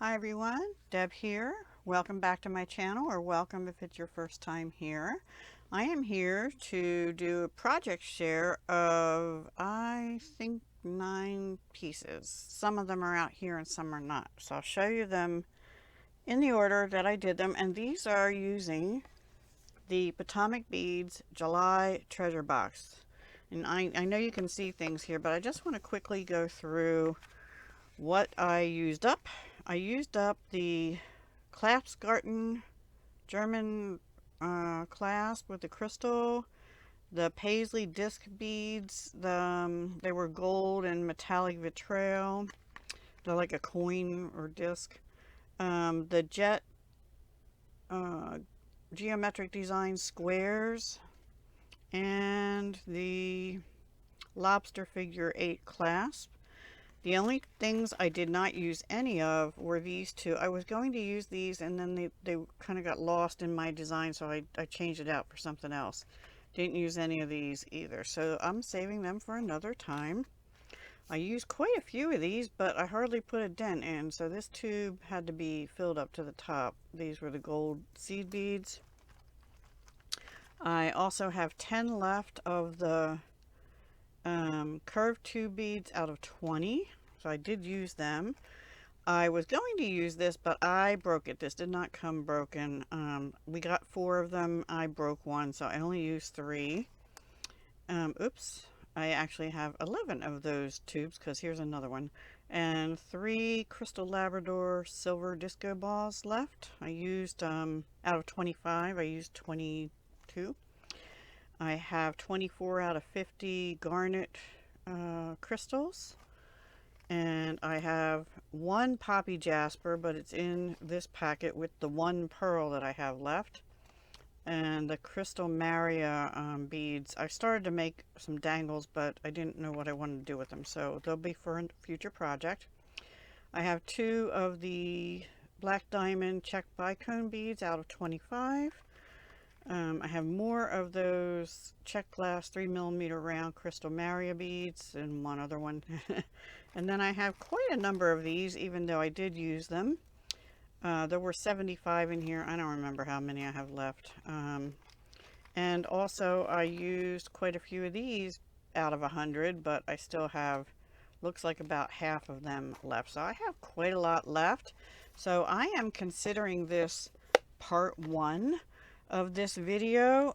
Hi everyone, Deb here. Welcome back to my channel, or welcome if it's your first time here. I am here to do a project share of, I think, 9 pieces. Some of them are out here and some are not. So I'll show you them in the order that I did them. And these are using the Potomac Beads July Treasure Box. And I know you can see things here, but I just want to quickly go through what I used up. I used up the Klapsgarten German clasp with the crystal, the paisley disc beads. They were gold and metallic vitriol. They're like a coin or disc. The jet uh, geometric design squares, and the lobster figure 8 clasp. The only things I did not use any of were these two. I was going to use these and then they kind of got lost in my design, so I changed it out for something else. Didn't use any of these either, so I'm saving them for another time. I used quite a few of these, but I hardly put a dent in, so this tube had to be filled up to the top. These were the gold seed beads. I also have 10 left of the curved tube beads out of 20, so I did use them. I was going to use this, but I broke it. This did not come broken. We got 4 of them. I broke one, so I only used 3. Oops. I actually have 11 of those tubes, because here's another one. And 3 Crystal Labrador silver disco balls left. I used, out of 25, I used 22. I have 24 out of 50 garnet crystals. And I have 1 poppy jasper, but it's in this packet with the 1 pearl that I have left. And the crystal Maria beads. I started to make some dangles, but I didn't know what I wanted to do with them, so they'll be for a future project. I have 2 of the black diamond check bicone beads out of 25. I have more of those check glass 3mm round crystal Maria beads and 1 other one. And then I have quite a number of these, even though I did use them. There were 75 in here. I don't remember how many I have left. And also I used quite a few of these out of 100, but I still have, looks like about half of them left. So I have quite a lot left. So I am considering this part 1 of this video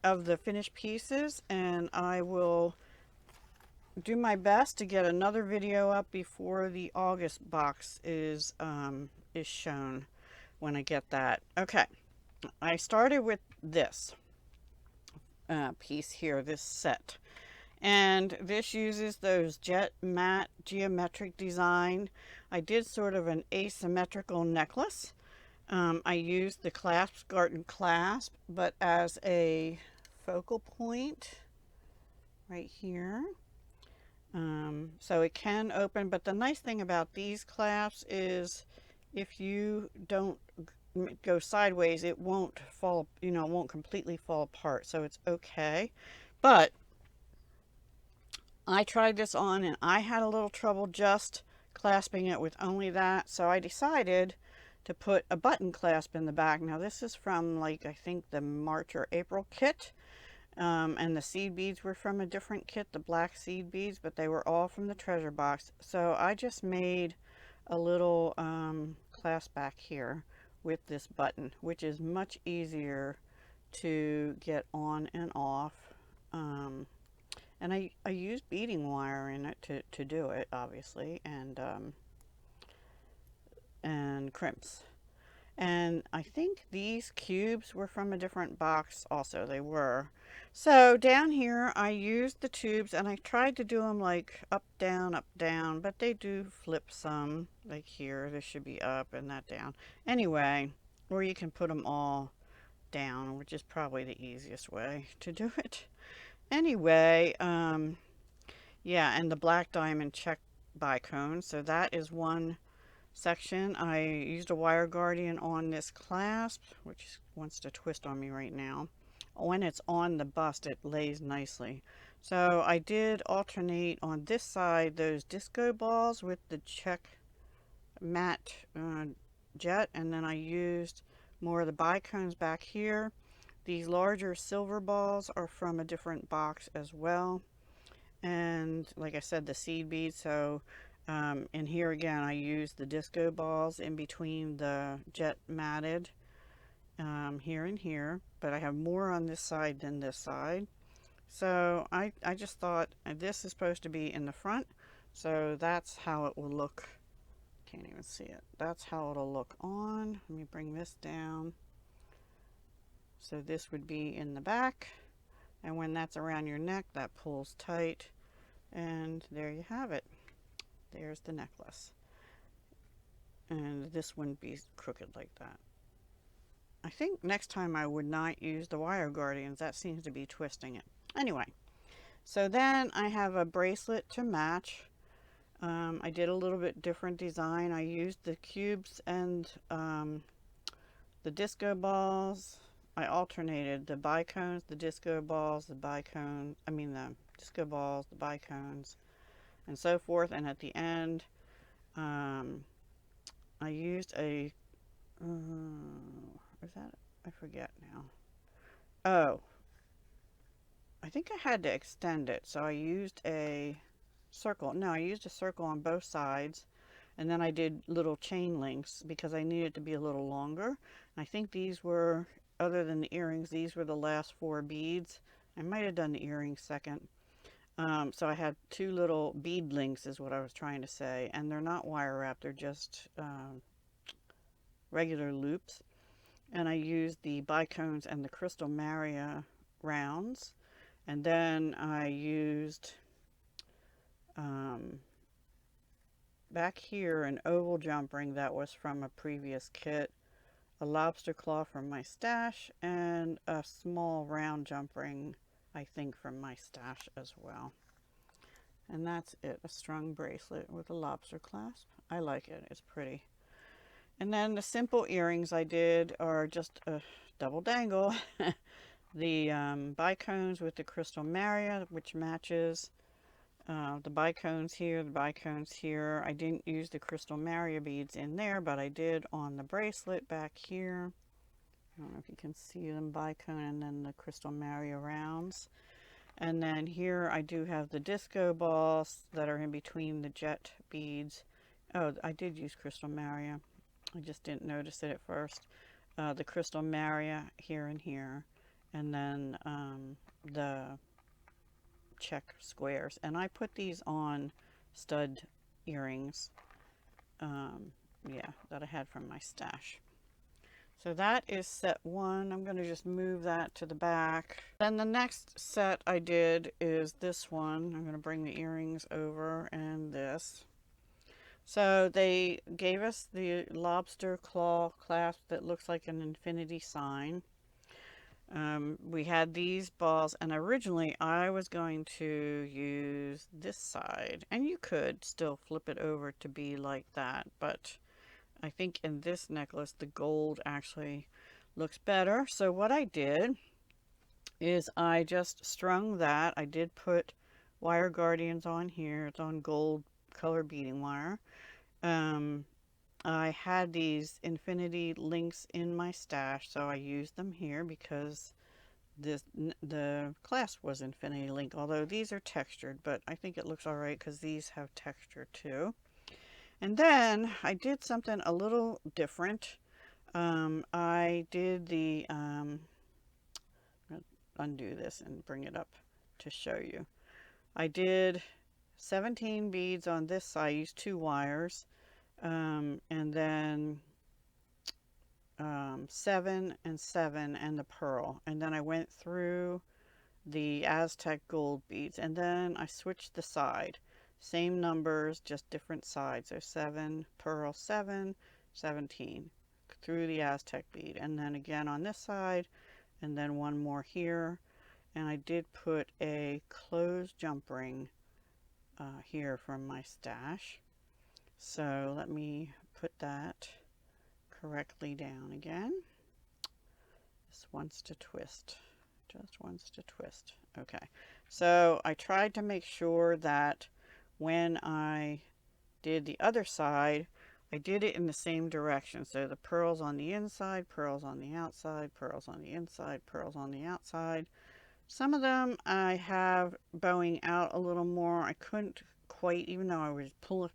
of the finished pieces, and I will do my best to get another video up before the August box is shown when I get that. Okay, I started with this piece here, this set, and this uses those jet matte geometric design. I did sort of an asymmetrical necklace. I used the Klapsgarten clasp, but as a focal point right here. So it can open, but the nice thing about these clasps is if you don't go sideways, it won't fall, it won't completely fall apart, so it's okay. But I tried this on and I had a little trouble just clasping it with only that, so I decided to put a button clasp in the back. Now this is from, like, I think the March or April kit. And the seed beads were from a different kit, the black seed beads, but they were all from the treasure box. So I just made a little clasp back here with this button, which is much easier to get on and off. And I used beading wire in it to do it, obviously, and crimps. And I think these cubes were from a different box also. They were. So down here I used the tubes, and I tried to do them like up, down, but they do flip some. Like here, this should be up and that down. Anyway, or you can put them all down, which is probably the easiest way to do it. Anyway, yeah, and the black diamond check bicone. So that is one section. I used a wire guardian on this clasp, which wants to twist on me right now. When it's on the bust, it lays nicely. So I did alternate on this side those disco balls with the check matte jet, and then I used more of the bicones back here. These larger silver balls are from a different box as well. And like I said, the seed beads. So in here again, I used the disco balls in between the jet matted here and here. But I have more on this side than this side. So I just thought this is supposed to be in the front. So that's how it will look. Can't even see it. That's how it'll look on. Let me bring this down. So this would be in the back. And when that's around your neck, that pulls tight. And there you have it. There's the necklace. And this wouldn't be crooked like that. I think next time I would not use the wire guardians. That seems to be twisting it. Anyway, so then I have a bracelet to match. I did a little bit different design. I used the cubes and the disco balls. I alternated the bicones, the disco balls, the bicones, the disco balls, the bicones, and so forth. And at the end, I used a, is that, I forget now. Oh, I think I had to extend it. So I used a circle. No, I used a circle on both sides. And then I did little chain links because I needed it to be a little longer. And I think these were, other than the earrings, these were the last 4 beads. I might have done the earrings second. So I had 2 little bead links is what I was trying to say. And they're not wire wrapped, they're just regular loops. And I used the bicones and the Crystal Maria rounds. And then I used back here an oval jump ring that was from a previous kit, a lobster claw from my stash, and a small round jump ring, I think, from my stash as well. And that's it, a strung bracelet with a lobster clasp. I like it, it's pretty. And then the simple earrings I did are just a double dangle. The bicones with the Crystal Maria, which matches the bicones here, the bicones here. I didn't use the Crystal Maria beads in there, but I did on the bracelet back here. I don't know if you can see them, bicone and then the Crystal Maria rounds. And then here I do have the disco balls that are in between the jet beads. Oh, I did use Crystal Maria. I just didn't notice it at first. The Crystal Maria here and here. And then the check squares. And I put these on stud earrings. That I had from my stash. So that is set 1. I'm going to just move that to the back. Then the next set I did is this one. I'm going to bring the earrings over and this. So they gave us the lobster claw clasp that looks like an infinity sign. We had these balls, and originally I was going to use this side, and you could still flip it over to be like that, but I think in this necklace the gold actually looks better. So what I did is I just strung that. I did put wire guardians on here. It's on gold color beading wire. I had these infinity links in my stash, so I used them here because the clasp was infinity link, although these are textured, but I think it looks all right because these have texture too. And then I did something a little different. I did the undo this and bring it up to show you. I did 17 beads on this side. I used 2 wires, and then 7 and 7 and the pearl, and then I went through the Aztec gold beads, and then I switched the side, same numbers, just different sides. So 7 pearl, 7 17 through the Aztec bead, and then again on this side, and then one more here. And I did put a closed jump ring here from my stash. So let me put that correctly down again. This wants to twist, just wants to twist. Okay, so I tried to make sure that when I did the other side, I did it in the same direction. So the pearls on the inside, pearls on the outside, pearls on the inside, pearls on the outside. Some of them I have bowing out a little more. I couldn't quite, even though I was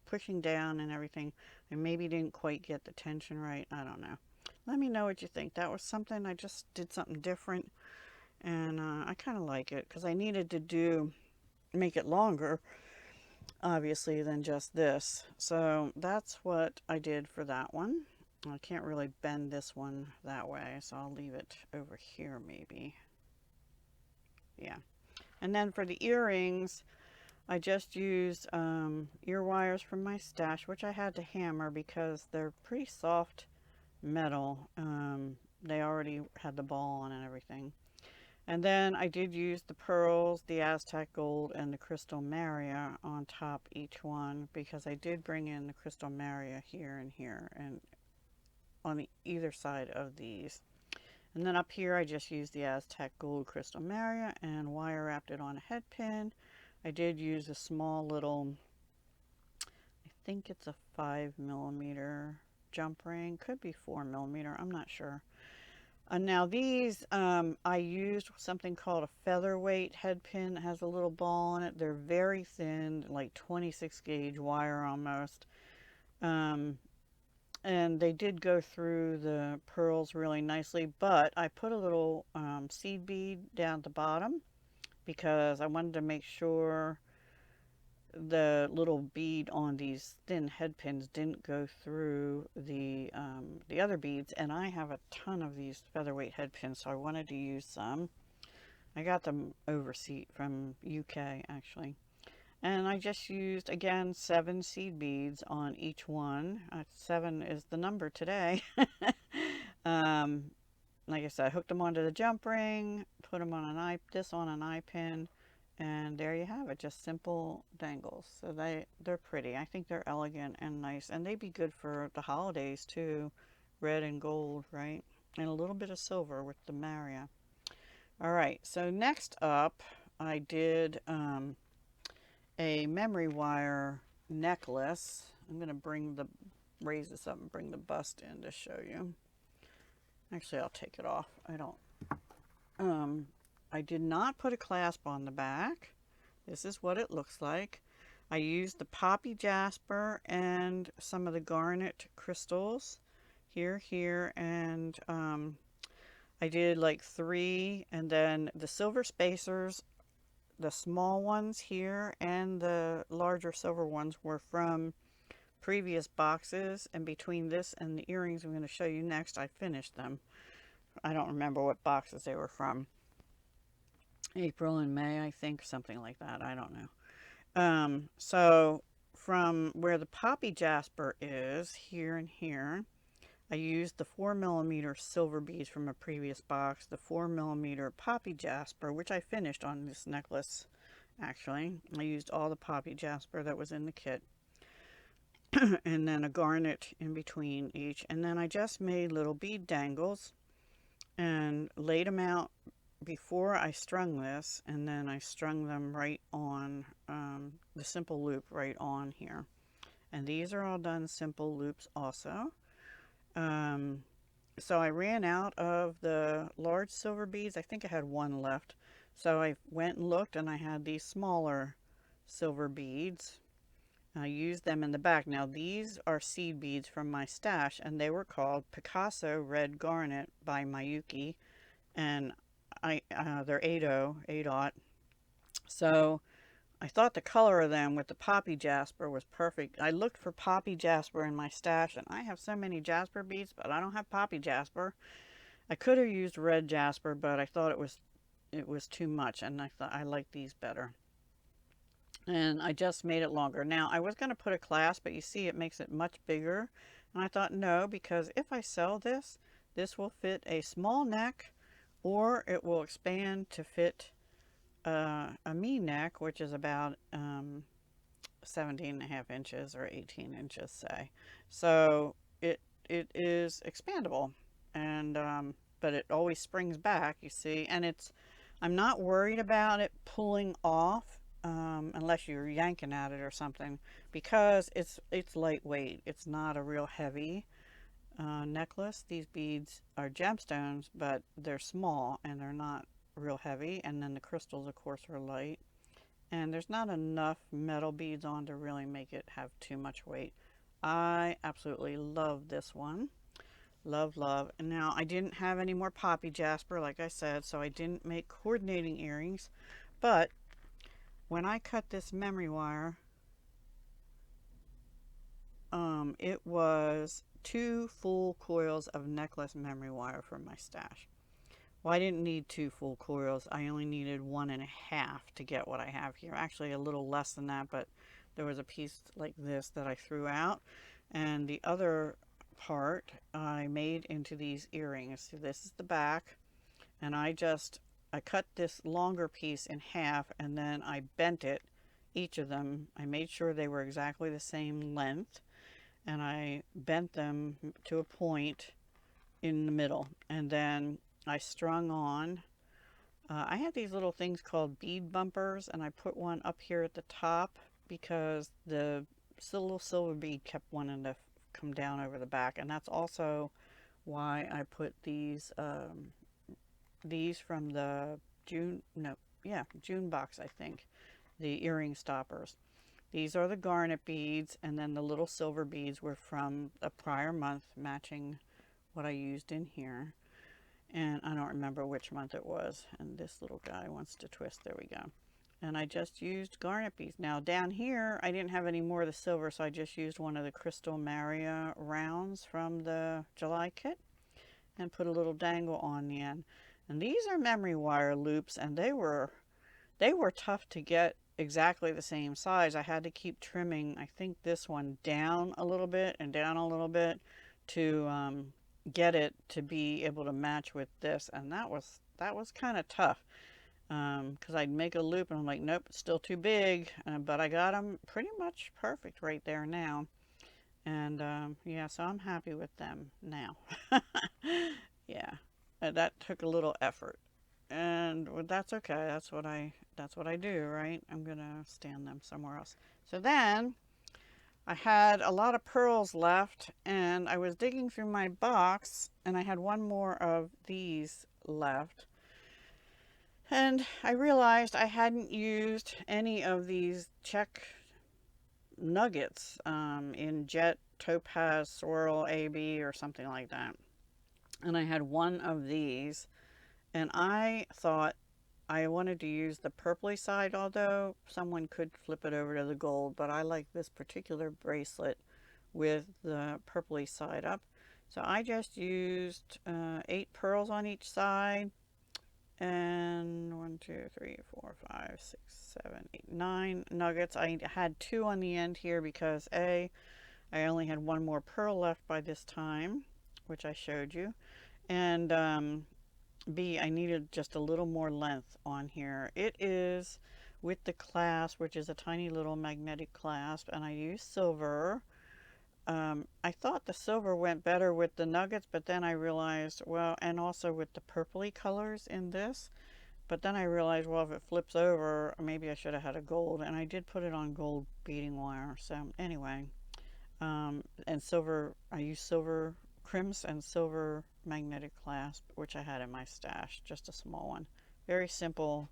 pushing down and everything, I maybe didn't quite get the tension right. I don't know. Let me know what you think. That was something, I just did something different, and I kind of like it because I needed to make it longer, obviously, than just this. So that's what I did for that one. I can't really bend this one that way, so I'll leave it over here maybe. Yeah. And then for the earrings, I just used ear wires from my stash, which I had to hammer because they're pretty soft metal. They already had the ball on and everything. And then I did use the pearls, the Aztec gold, and the crystal Maria on top each one because I did bring in the crystal Maria here and here and on either side of these. And then up here I just used the Aztec gold crystal Maria and wire wrapped it on a head pin. I did use a small little, I think it's a 5mm jump ring, could be 4mm, I'm not sure. Now these, I used something called a featherweight head pin that has a little ball on it. They're very thin, like 26 gauge wire almost. And they did go through the pearls really nicely, but I put a little seed bead down at the bottom because I wanted to make sure the little bead on these thin head pins didn't go through the other beads, and I have a ton of these featherweight head pins, so I wanted to use some. I got them overseas from UK actually, and I just used again 7 seed beads on each one. 7 is the number today. Like I said, I hooked them onto the jump ring, put them on this on an eye pin, and there you have it, just simple dangles. So they're pretty. I think they're elegant and nice, and they'd be good for the holidays too. Red and gold, right? And a little bit of silver with the Maria. All right, so next up, I did a memory wire necklace. I'm going to raise this up and bring the bust in to show you. Actually, I'll take it off. I did not put a clasp on the back. This is what it looks like. I used the poppy jasper and some of the garnet crystals here, and I did like 3, and then the silver spacers, the small ones here and the larger silver ones were from previous boxes, and between this and the earrings I'm going to show you next, I finished them. I don't remember what boxes they were from. April and May, I think, something like that. I don't know. So from where the poppy jasper is, here and here, I used the 4mm silver beads from a previous box, the 4mm poppy jasper, which I finished on this necklace, actually. I used all the poppy jasper that was in the kit. And then a garnet in between each. And then I just made little bead dangles and laid them out before I strung this, and then I strung them right on the simple loop right on here. And these are all done simple loops also. So I ran out of the large silver beads. I think I had 1 left. So I went and looked, and I had these smaller silver beads. I used them in the back. Now these are seed beads from my stash, and they were called Picasso Red Garnet by Mayuki, and they're 8/0. So I thought the color of them with the poppy jasper was perfect. I looked for poppy jasper in my stash, and I have so many jasper beads, but I don't have poppy jasper. I could have used red jasper, but I thought it was too much, and I thought I like these better. And I just made it longer. Now I was going to put a clasp, but you see it makes it much bigger, and I thought no, because if I sell this, this will fit a small neck, or it will expand to fit a me neck, which is about 17.5 inches or 18 inches, say. So it is expandable, and but it always springs back, you see, and I'm not worried about it pulling off unless you're yanking at it or something, because it's lightweight. It's not a real heavy necklace. These beads are gemstones, but they're small and they're not real heavy. And then the crystals, of course, are light. And there's not enough metal beads on to really make it have too much weight. I absolutely love this one. Love, love. And now I didn't have any more poppy jasper, like I said, so I didn't make coordinating earrings. But when I cut this memory wire, it was 2 full coils of necklace memory wire for my stash. Well, I didn't need 2 full coils. I only needed 1.5 to get what I have here. Actually, a little less than that, but there was a piece like this that I threw out. And the other part I made into these earrings. So this is the back. And I cut this longer piece in half and then I bent it, each of them. I made sure they were exactly the same length. And I bent them to a point in the middle. And then I strung on. I had these little things called bead bumpers, and I put one up here at the top because the little silver bead kept wanting to come down over the back, and that's also why I put these from the June box, I think, the earring stoppers. These are the garnet beads, and then the little silver beads were from a prior month, matching what I used in here. And I don't remember which month it was. And this little guy wants to twist. There we go. And I just used garnet beads. Now down here, I didn't have any more of the silver, so I just used one of the Crystal Maria rounds from the July kit and put a little dangle on the end. And these are memory wire loops, and they were tough to get exactly the same size. I had to keep trimming, I think, this one down a little bit and down a little bit to get it to be able to match with this, and that was kind of tough because I'd make a loop and I'm like, nope, it's still too big, but I got them pretty much perfect right there now. And yeah, so I'm happy with them now. Yeah, that took a little effort, and that's okay. That's what I do, right? I'm gonna stand them somewhere else. So then I had a lot of pearls left, and I was digging through my box, and I had one more of these left. And I realized I hadn't used any of these check nuggets in Jet, Topaz, Swirl, AB, or something like that. And I had one of these, and I thought I wanted to use the purpley side, although someone could flip it over to the gold, but I like this particular bracelet with the purpley side up. So I just used 8 pearls on each side, and 1, 2, 3, 4, 5, 6, 7, 8, 9 nuggets. I had 2 on the end here because I only had 1 more pearl left by this time, which I showed you, and B, I needed just a little more length on here. It is with the clasp, which is a tiny little magnetic clasp, and I used silver. I thought the silver went better with the nuggets, but then I realized, well, and also with the purpley colors in this, but then I realized, well, if it flips over, maybe I should have had a gold, and I did put it on gold beading wire. So anyway, and silver, I used silver crimps and silver magnetic clasp, which I had in my stash, just a small one. Very simple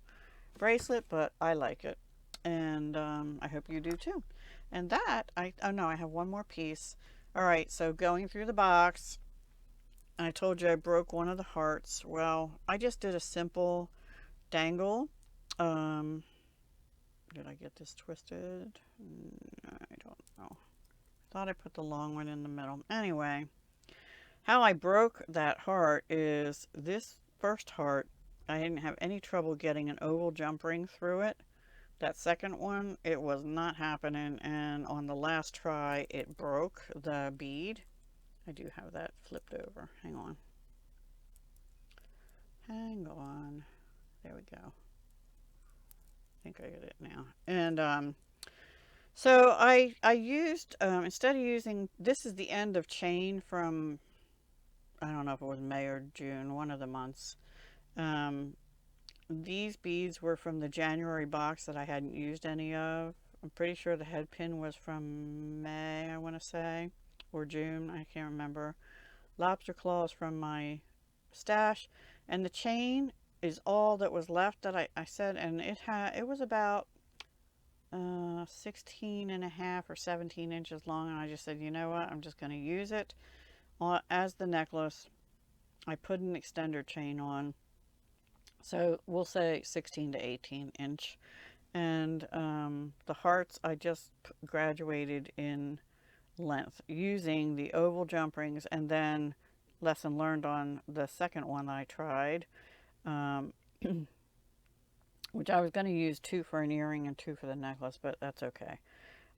bracelet, but I like it, and I hope you do too. And that, oh no, I have one more piece. All right, so going through the box, I told you I broke one of the hearts. Well, I just did a simple dangle. Did I get this twisted? I don't know. Thought I put the long one in the middle. Anyway, how I broke that heart is this first heart, I didn't have any trouble getting an oval jump ring through it. That second one, it was not happening, and on the last try, it broke the bead. I do have that flipped over. Hang on. Hang on. There we go. I think I get it now. And so I used, instead of using, this is the end of chain from, I don't know if it was May or June, one of the months. These beads were from the January box that I hadn't used any of. I'm pretty sure the head pin was from May, I want to say, or June, I can't remember. Lobster claws from my stash, and the chain is all that was left that I said, and it was about 16 and a half or 17 inches long, and I just said, you know what, I'm just going to use it as the necklace. I put an extender chain on, so we'll say 16 to 18 inch. And the hearts I just graduated in length using the oval jump rings, and then lesson learned on the second one I tried, um, which I was going to use 2 for an earring and 2 for the necklace, but that's okay.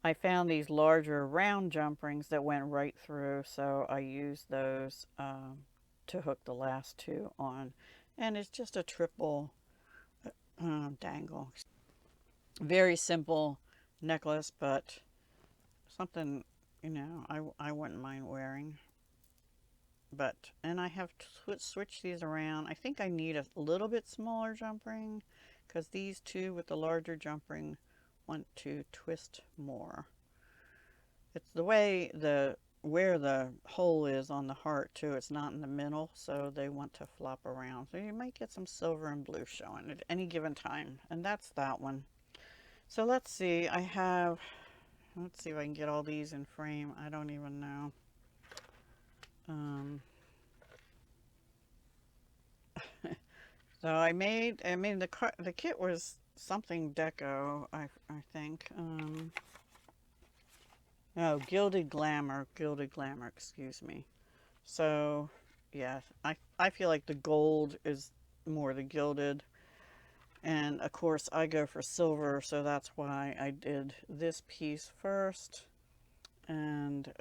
I found these larger round jump rings that went right through, so I used those to hook the last 2 on, and it's just a triple dangle. Very simple necklace, but something, you know, I wouldn't mind wearing. But, and I have switched these around. I think I need a little bit smaller jump ring, because these 2 with the larger jump ring want to twist more. It's the way where the hole is on the heart too. It's not in the middle, so they want to flop around. So you might get some silver and blue showing at any given time, and that's that one. So let's see, let's see if I can get all these in frame. I don't even know. So I mean, the kit was something deco, I think. Oh, Gilded Glamour, excuse me. So, yeah, I feel like the gold is more the gilded. And of course I go for silver, so that's why I did this piece first, and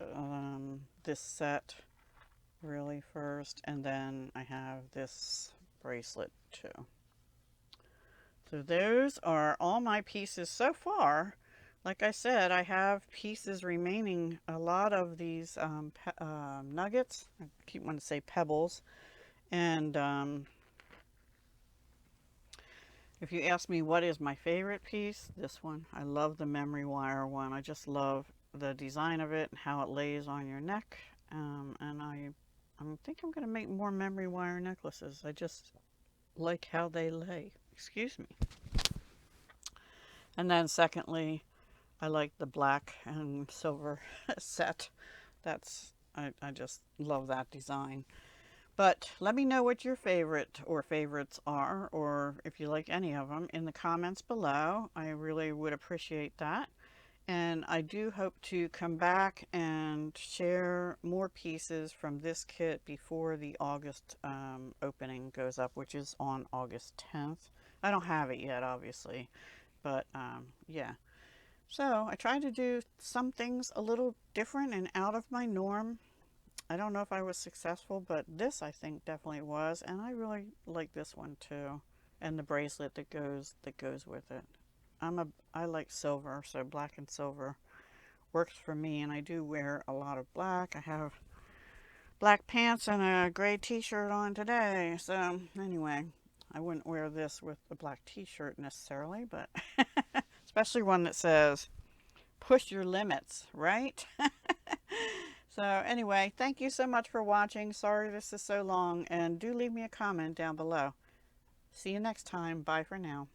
this set really first, and then I have this bracelet too. So those are all my pieces so far. Like I said, I have pieces remaining, a lot of these nuggets. I keep wanting to say pebbles. And if you ask me what is my favorite piece, this one. I love the memory wire one. I just love the design of it and how it lays on your neck. And I think I'm going to make more memory wire necklaces. I just like how they lay. Excuse me. And then secondly, I like the black and silver set. I just love that design. But let me know what your favorite or favorites are, or if you like any of them, in the comments below. I really would appreciate that. And I do hope to come back and share more pieces from this kit before the August opening goes up, which is on August 10th. I don't have it yet, obviously, but yeah. So I try to do some things a little different and out of my norm. I don't know if I was successful, but this I think definitely was, and I really like this one too, and the bracelet that goes with it. I like silver, so black and silver works for me, and I do wear a lot of black. I have black pants and a gray t-shirt on today, so anyway, I wouldn't wear this with a black t-shirt necessarily, but especially one that says push your limits, right? So anyway, thank you so much for watching. Sorry this is so long, and do leave me a comment down below. See you next time. Bye for now.